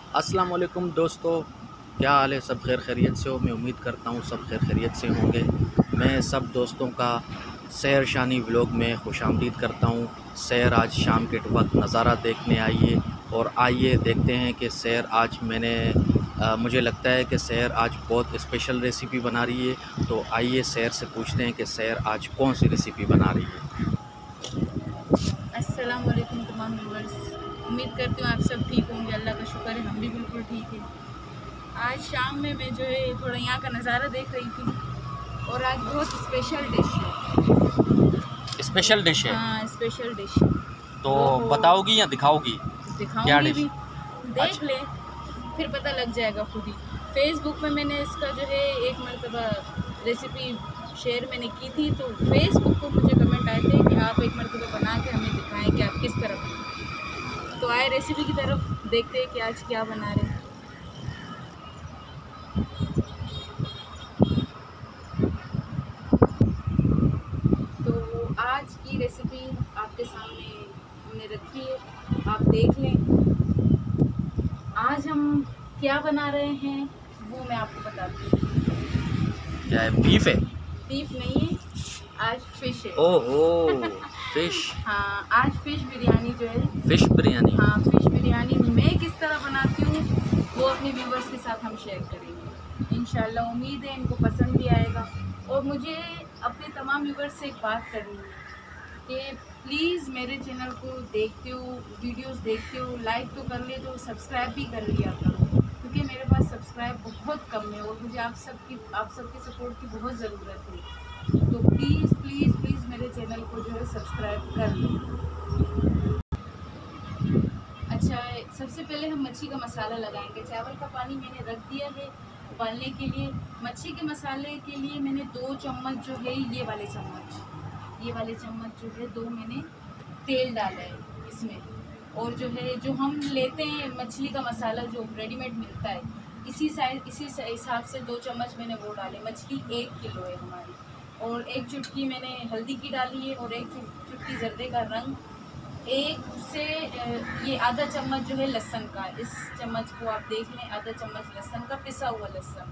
अस्सलाम वालेकुम दोस्तों, क्या हाल है? सब खैर खैरियत से हो? मैं उम्मीद करता हूँ सब खैर खैरियत से होंगे। मैं सब दोस्तों का सैर शानी व्लॉग में खुशामदीद करता हूँ। सैर आज शाम के वक्त नज़ारा देखने आइए और आइए देखते हैं कि सैर आज मुझे लगता है कि सैर आज बहुत स्पेशल रेसिपी बना रही है। तो आइए सैर से पूछते हैं कि सैर आज कौन सी रेसिपी बना रही है। अस्सलाम वालेकुम तमाम व्यूअर्स, उम्मीद करती हूँ आप सब ठीक होंगे। अल्लाह का शुक्र है हम भी बिल्कुल ठीक है। आज शाम में मैं जो है थोड़ा यहाँ का नज़ारा देख रही थी और आज बहुत स्पेशल डिश है। स्पेशल डिश है? हाँ, स्पेशल डिश है। तो बताओगी या दिखाओगी? दिखाऊंगी भी, देख अच्छा। ले फिर पता लग जाएगा खुद ही। फेसबुक में मैंने इसका जो है एक मरतबा रेसिपी शेयर मैंने की थी, तो फेसबुक को मुझे कमेंट आए थे कि आप एक मरतबा बना के हमें दिखाएं कि आप किस तरह बनाएं। तो आए रेसिपी की तरफ, देखते हैं कि आज क्या बना रहे हैं। तो आज की रेसिपी आपके सामने हमने रखी है, आप देख लें। आज हम क्या बना रहे हैं वो मैं आपको बताती हूँ। क्या है? बीफ है? बीफ नहीं है, आज फिश है। ओहो, फिश। हाँ, आज फिश बिरयानी जो है। फिश बिरयानी? हाँ, फिश बिरयानी मैं किस तरह बनाती हूँ वो अपने व्यूवर्स के साथ हम शेयर करेंगे इंशाल्लाह। उम्मीद है इनको पसंद भी आएगा। और मुझे अपने तमाम व्यूवर्स से एक बात करनी है कि प्लीज़ मेरे चैनल को देखते हो, वीडियोस देखते हो, लाइक तो कर ले, तो सब्सक्राइब भी कर लिया करो, क्योंकि मेरे पास सब्सक्राइब बहुत कम है और मुझे आप सबके सपोर्ट की बहुत ज़रूरत है। तो प्लीज़ प्लीज़ प्लीज़ मेरे चैनल को जो है सब्सक्राइब कर लें। अच्छा, सबसे पहले हम मच्छी का मसाला लगाएंगे। चावल का पानी मैंने रख दिया है उबालने के लिए। मच्छी के मसाले के लिए मैंने 2 चम्मच जो है ये वाले चम्मच जो है 2 मैंने तेल डाला है इसमें। और जो है जो हम लेते हैं मछली का मसाला जो रेडीमेड मिलता है, इसी हिसाब से 2 चम्मच मैंने वो डाले। मछली 1 किलो है हमारी। और 1 चुटकी मैंने हल्दी की डाली है और 1 चुटकी जर्दे का रंग। ये आधा चम्मच जो है लहसुन का, इस चम्मच को आप देख लें, आधा चम्मच लहसुन का, पिसा हुआ लहसुन।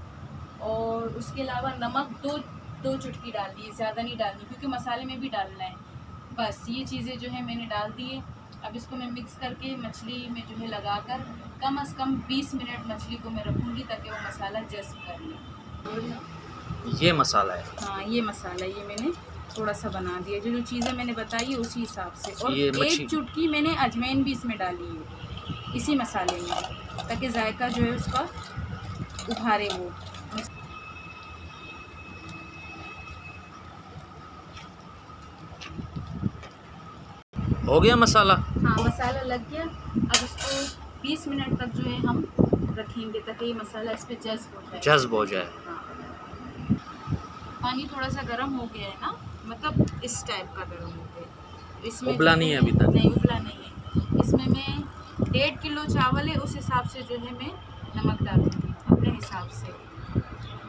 और उसके अलावा नमक दो चुटकी डालनी है, ज़्यादा नहीं डालनी क्योंकि मसाले में भी डालना है। बस ये चीज़ें जो है मैंने डाल दी है। अब इसको मैं मिक्स करके मछली में जो है लगाकर कम से कम 20 मिनट मछली को मैं रखूँगी ताकि वो मसाला जज़्ब कर ले। ये मसाला है? हाँ, ये मसाला ये मैंने थोड़ा सा बना दिया। जो चीज़ें मैंने बताई है उसी हिसाब से। और 1 चुटकी मैंने अजवाइन भी इसमें डाली है इसी मसाले में, ताकि जायका जो है उसका उभारे वो। हो गया मसाला? हाँ, मसाला लग गया। अब इसको 20 मिनट तक जो है हम रखेंगे ताकि ये मसाला इस पर जज़्ब हो जाए। हाँ, पानी थोड़ा सा गर्म हो गया है ना, मतलब इस टाइप का गर्म हो गया। इसमें उबला नहीं है अभी तक? नहीं, उबला नहीं है। इसमें मैं 1.5 किलो चावल है, उस हिसाब से जो है मैं नमक डालूँगी अपने हिसाब से।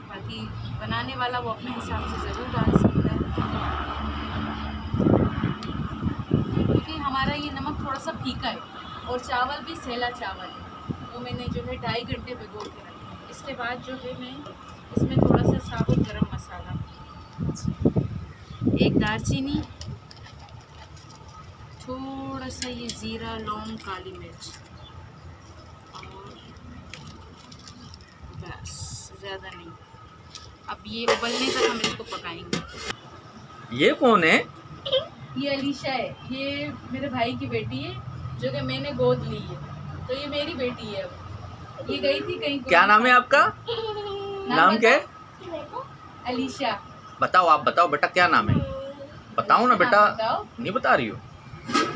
बाकी बनाने वाला वो अपने हिसाब से ज़रूर डाल सकता है, क्योंकि हमारा ये नमक थोड़ा सा फीका है और चावल भी सेला चावल है। तो मैंने जो है 2.5 घंटे भिगो के रखा। इसके बाद जो है मैं इसमें थोड़ा सा साबुत गरम मसाला, 1 दालचीनी, थोड़ा सा ये ज़ीरा, लौंग, काली मिर्च, और बस, ज़्यादा नहीं। अब ये उबलने तक हम इसको पकाएंगे। ये कौन है? ये अलीशा है, ये मेरे भाई की बेटी है जो कि मैंने गोद ली है, तो ये मेरी बेटी है। अब ये गई थी कहीं। क्या नाम है आपका? नाम क्या है? अलीशा। बताओ, आप बताओ बेटा, क्या नाम है? बताओ ना बेटा। नहीं बता रही हो?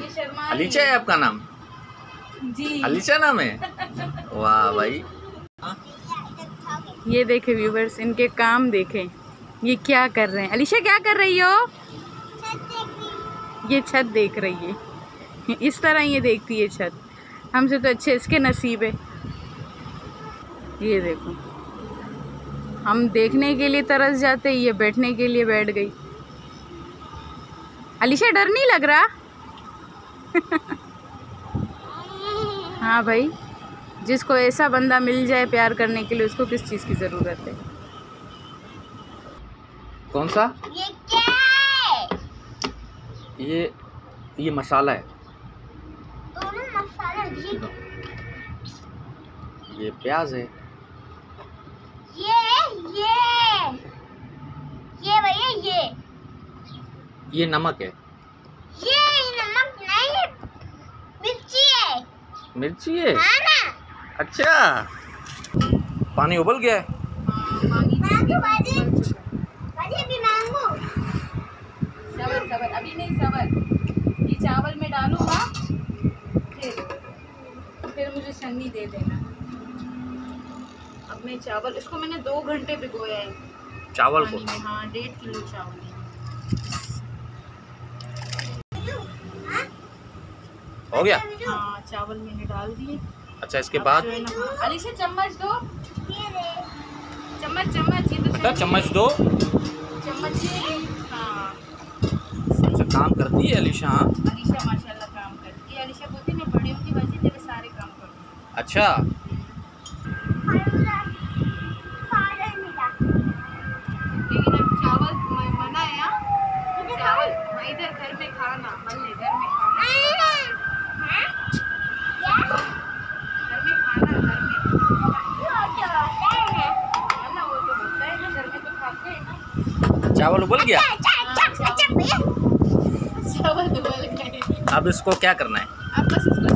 ये शर्मा। अलीशा है आपका नाम? जी, अलीशा नाम है? वाह भाई। ये देखे व्यूवर्स, इनके काम देखें, ये क्या कर रहे हैं। अलीशा क्या कर रही हो? ये छत देख रही है। इस तरह ये देखती है छत। हमसे तो अच्छे इसके नसीब है। ये देखो, हम देखने के लिए तरस जाते, ये बैठने के लिए बैठ गई। अलीशा, डर नहीं लग रहा? हाँ भाई, जिसको ऐसा बंदा मिल जाए प्यार करने के लिए, उसको किस चीज़ की ज़रूरत है। कौन सा? ये क्या है? ये मसाला है। दोनों मसाला ये प्याज है। ये भैया ये नमक है। ये नमक नहीं, मिर्ची है। मिर्ची है? हाँ ना। अच्छा, पानी उबल गया है। मांगू बाजी अभी मांगू। सबर अभी नहीं, सबर। ये चावल में डालूंगा, फिर मुझे छन्नी दे देना। अब मैं चावल, इसको मैंने 2 घंटे भिगोया है चावल को? हाँ, 1.5 किलो चावल है। हो गया? हाँ, चावल मैंने डाल दिए। अच्छा, इसके बाद? अलीशा चम्मच दो, चम्मच ये तो चम्मच दो। चम्मच ये। हाँ, अच्छा, काम करती है अलीशा। अलीशा माशाल्लाह काम करती है। अलीशा बोलती मैं बड़ी होती वजह तेरे सारे काम करूँ। अच्छा, लेकिन अब चावल मना है। चावल इधर घर में खाना, घर में खाना, वो तो होता है ना, घर में तो खाते हैं ना। चावल उबल गया? चावल उबल गए। अब इसको क्या करना है? अब बस इसको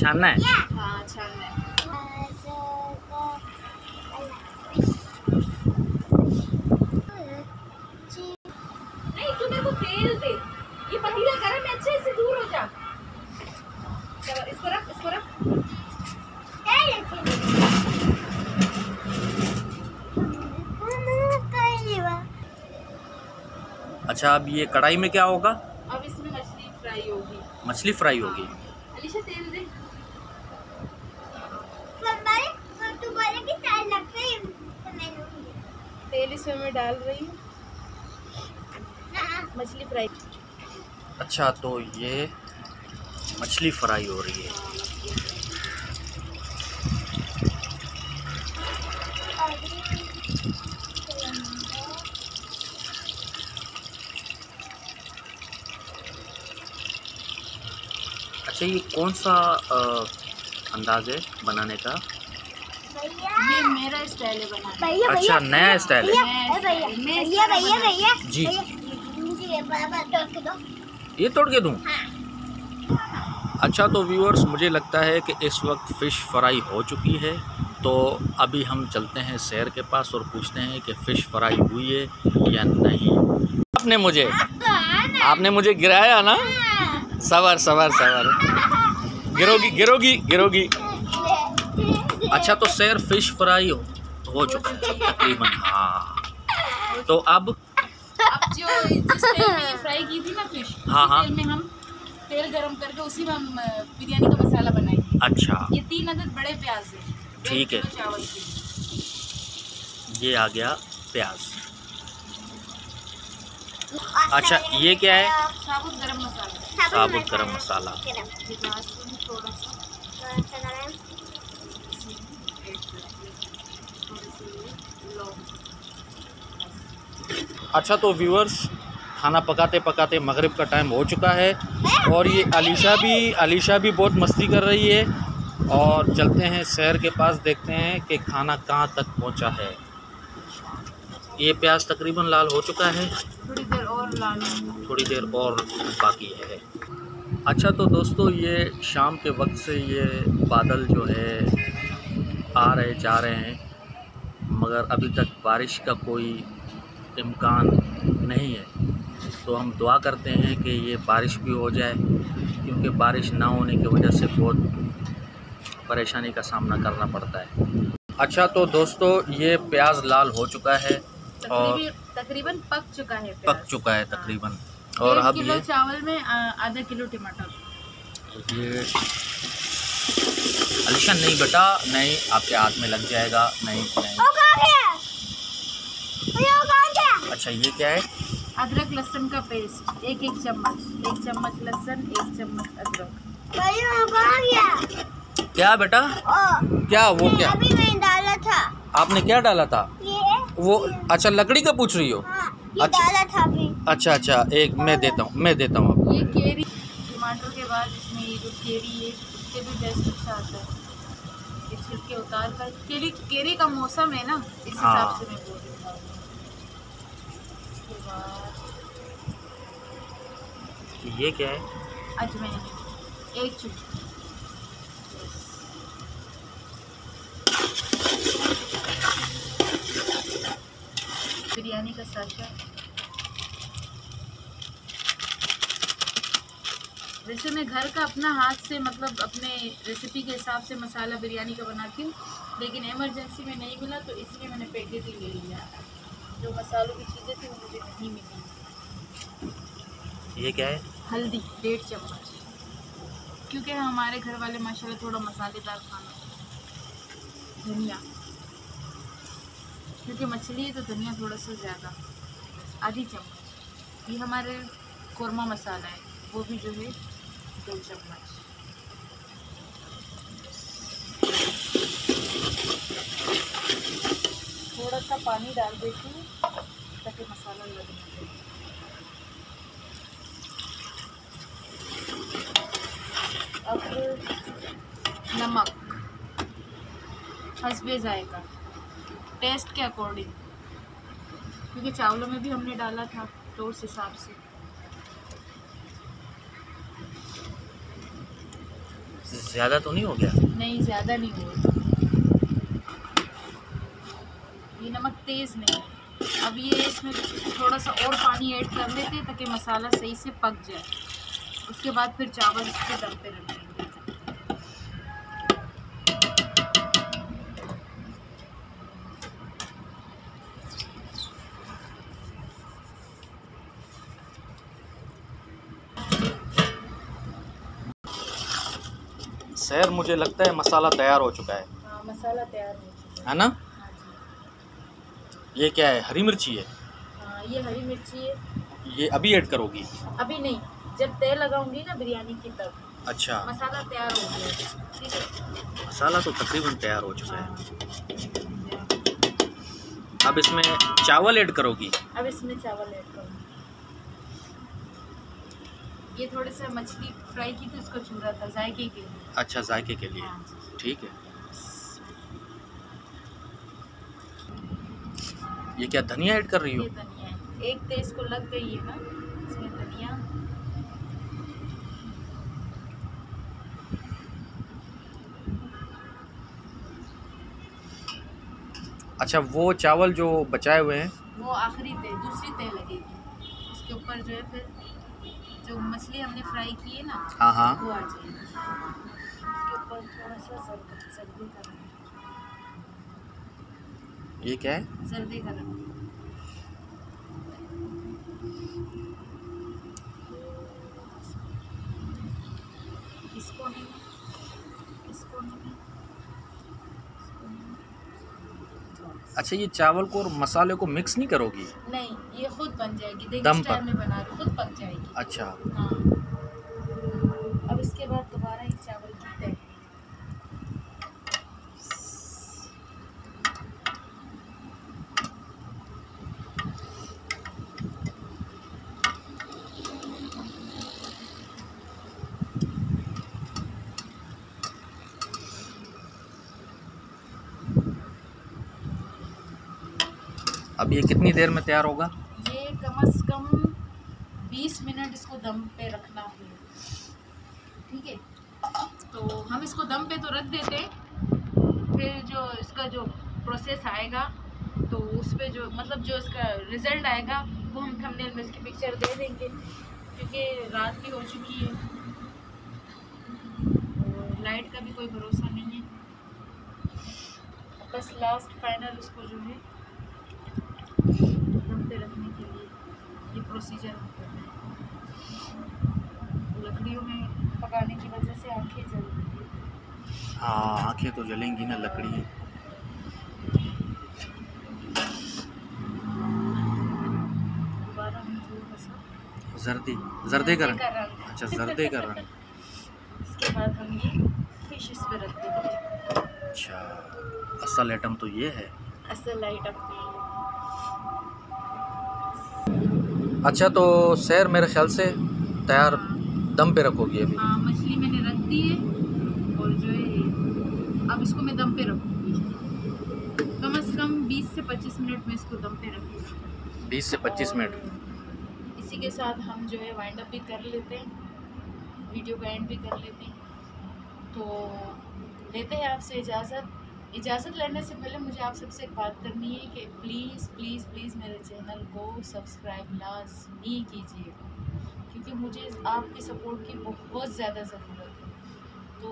छानना है? हाँ, छानना है। नहीं, तू मेरे को तेल दे। ये पतीला गरम है, अच्छे से दूर हो जा। चलो, इसको रख। अच्छा, अब ये कढ़ाई में क्या होगा? अब इसमें मछली फ्राई होगी। मछली फ्राई होगी। अलीशा तेल दे। तेल इसमें मैं डाल रही हूँ, मछली फ्राई। अच्छा, तो ये मछली फ्राई हो रही है। अच्छा, ये कौन सा अंदाज है बनाने का? ये मेरा स्टाइल है बनाने। अच्छा, नया स्टाइल है। भैया जी, ये तोड़ के दूँ? अच्छा, तो व्यूअर्स, मुझे लगता है कि इस वक्त फ़िश फ्राई हो चुकी है। तो अभी हम चलते हैं सैर के पास और पूछते हैं कि फ़िश फ्राई हुई है या नहीं। आपने मुझे गिराया ना? सबर। गिरोगी। अच्छा, तो सैर फ़िश फ्राई हो चुका है तकरीबन। हाँ, तो अब जो जिस तेल में ये फ्राई की थी ना फिश, हाँ, तेल में हम तेल गरम करके उसी में हम बिरयानी का मसाला बनाएंगे। अच्छा, ये 3 अदद बड़े प्याज है। ठीक है। चावल के ये आ गया प्याज। अच्छा, ये क्या है? साबुत गरम मसाला। साबुत गरम मसाला। थोड़ा सा अच्छा, तो व्यूअर्स, खाना पकाते पकाते मगरिब का टाइम हो चुका है और ये अलीशा भी बहुत मस्ती कर रही है। और चलते हैं सैर के पास, देखते हैं कि खाना कहाँ तक पहुँचा है। ये प्याज तकरीबन लाल हो चुका है, थोड़ी देर और बाकी है। अच्छा, तो दोस्तों, ये शाम के वक्त से ये बादल जो है आ रहे जा रहे हैं, मगर अभी तक बारिश का कोई इम्कान नहीं है। तो हम दुआ करते हैं कि ये बारिश भी हो जाए, क्योंकि बारिश ना होने की वजह से बहुत परेशानी का सामना करना पड़ता है। अच्छा, तो दोस्तों, ये प्याज लाल हो चुका है और तकरीबन पक चुका है तकरीबन। और अब 1 किलो चावल में आधा किलो टमाटर। ये अलीशा, नहीं बेटा, नहीं, आपके हाथ में लग जाएगा। नहीं। अच्छा, ये क्या है? अदरक लहसुन का पेस्ट, एक चम्मच लहसुन, 1 चम्मच अदरक। क्या बेटा? क्या वो क्या अभी मैंने डाला था आपने क्या डाला था? ये। वो अच्छा लकड़ी का पूछ रही हो? हाँ, ये अच्छा। डाला था अभी। अच्छा अच्छा, एक मैं देता हूँ आपको। ये केरी टमाटर के बाद इसमें ये जो केरी है इससे भी टेस्ट अच्छा आता है। ये छिलके उतार कर केरी का मौसम है ना, इस हिसाब हाँ। से मैं बोल रही हूँ। उसके बाद ये क्या है? अजवाइन 1 चुटकी। बिरयानी का साचा। वैसे मैं घर का अपना हाथ से मतलब अपने रेसिपी के हिसाब से मसाला बिरयानी का बनाती हूँ, लेकिन इमरजेंसी में नहीं मिला तो इसलिए मैंने पैकेट ही ले लिया। जो मसालों की चीज़ें थी वो मुझे नहीं मिली। ये क्या है? हल्दी 1.5 चम्मच, क्योंकि हमारे घर वाले माशाल्लाह थोड़ा मसालेदार खाना। धनिया, क्योंकि मछली है तो धनिया थोड़ा सा ज़्यादा, आधी चम्मच। ये हमारे कोरमा मसाला है, वो भी जो है 2 चम्मच। थोड़ा सा पानी डाल देती हूँ ताकि मसाला लग ना जाए। अब नमक हस्बे जाएगा, टेस्ट के अकॉर्डिंग, क्योंकि चावलों में भी हमने डाला था तो उस हिसाब से। ज़्यादा तो नहीं हो गया? नहीं, ज़्यादा नहीं होगा। ये नमक तेज़ नहीं है। अब ये इसमें थोड़ा सा और पानी ऐड कर लेते हैं ताकि मसाला सही से पक जाए। उसके बाद फिर चावल इसके दम पे रख देंगे। सर मुझे लगता है मसाला तैयार हो चुका है। हाँ, मसाला तैयार हो चुका है ना? हाँ जी। ये क्या है? हरी मिर्ची है? हाँ, ये हरी मिर्ची है। ये अभी ऐड करोगी? अभी नहीं, जब तेल लगाऊंगी ना बिरयानी की तब। अच्छा, मसाला तैयार हो गया, ठीक है। मसाला तो तकरीबन तैयार हो चुका है। अब इसमें चावल ऐड करोगी? अब इसमें चावल ऐड करूँगी। ये थोड़े से मछली फ्राई की थी, उसको चूरा था जायके के लिए। अच्छा, जायके के लिए। हाँ। ठीक है। ये क्या धनिया ऐड कर रही हो? ये धनिया है, एक तेज को लग गई है ना, इसमें धनिया। अच्छा, वो चावल जो बचाए हुए हैं वो आखिरी तेल, दूसरी तेल लगेगी उसके ऊपर, जो है फिर जो मछली हमने फ्राई की है ना, हाँ हाँ, वो आ जाएगी। उसके ऊपर थोड़ा सा जर्दे का रंग। ये क्या है? जर्दे का रंग। इसको नहीं, इसको नहीं। अच्छा, ये चावल को और मसाले को मिक्स नहीं करोगी? नहीं, ये खुद बन जाएगी। देखिए दम स्टाइल पर? में बना रही, खुद पक जाएगी। अच्छा। हाँ। अब इसके बाद दोबारा एक चावल की तय। अब ये कितनी देर में तैयार होगा? ये कम से कम 20 मिनट इसको दम पे रखना है, ठीक है। तो हम इसको दम पे तो रख देते, फिर जो इसका जो प्रोसेस आएगा तो उस पे जो मतलब जो इसका रिज़ल्ट आएगा वो हम थंबनेल में इसकी पिक्चर दे देंगे, क्योंकि रात भी हो चुकी है और लाइट का भी कोई भरोसा नहीं है। बस लास्ट फाइनल इसको जो है दम पे रखने के लिए ये प्रोसीजर हम करते हैं। लकड़ियों में पकाने की वजह से आंखें जल रही है। हाँ, आंखें तो जलेंगी ना, लकड़ी। दोबारा हम थोड़ा सा जर्दे का रंग? रंग। अच्छा, जर्दे का रंग। इसके बाद हम ये फिश डिशेस पे रख देते हैं। अच्छा, असल आइटम तो ये है। असल आइटम पे अच्छा, तो सैर मेरे ख्याल से तैयार दम पे रखोगी अभी? हाँ, मछली मैंने रख दी है और जो है अब इसको मैं दम पे रखूँगी। कम से कम 20 से 25 मिनट में इसको दम पे रखूँगी। 20 से 25 मिनट। और इसी के साथ हम जो है वाइंड अप भी कर लेते हैं, वीडियो का एंड भी कर लेते हैं। तो लेते हैं आपसे इजाज़त लेने से पहले मुझे आप सबसे एक बात करनी है कि प्लीज़ प्लीज़ प्लीज़ मेरे चैनल को सब्सक्राइब लाज़मी कीजिएगा, क्योंकि मुझे आपकी सपोर्ट की बहुत ज़्यादा ज़रूरत है। तो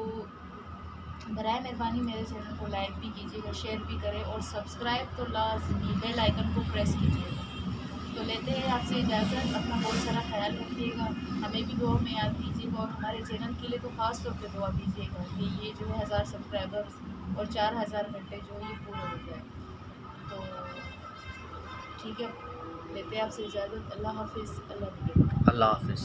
बराए मेहरबानी मेरे चैनल को लाइक भी कीजिएगा, शेयर भी करें और सब्सक्राइब तो लाज़मी बेल आइकन को प्रेस कीजिएगा। तो लेते हैं आपसे इजाज़त। अपना बहुत सारा ख्याल रखिएगा, हमें भी दुआ में याद कीजिएगा और हमारे चैनल के लिए तो ख़ास तौर पे दुआ कीजिएगा कि ये जो है 1000 सब्सक्राइबर्स और 4000 घंटे जो ये पूरे हो जाए। तो ठीक है, लेते हैं आपसे इजाज़त। अल्लाह हाफिज़। अल्लाह हाफिज़।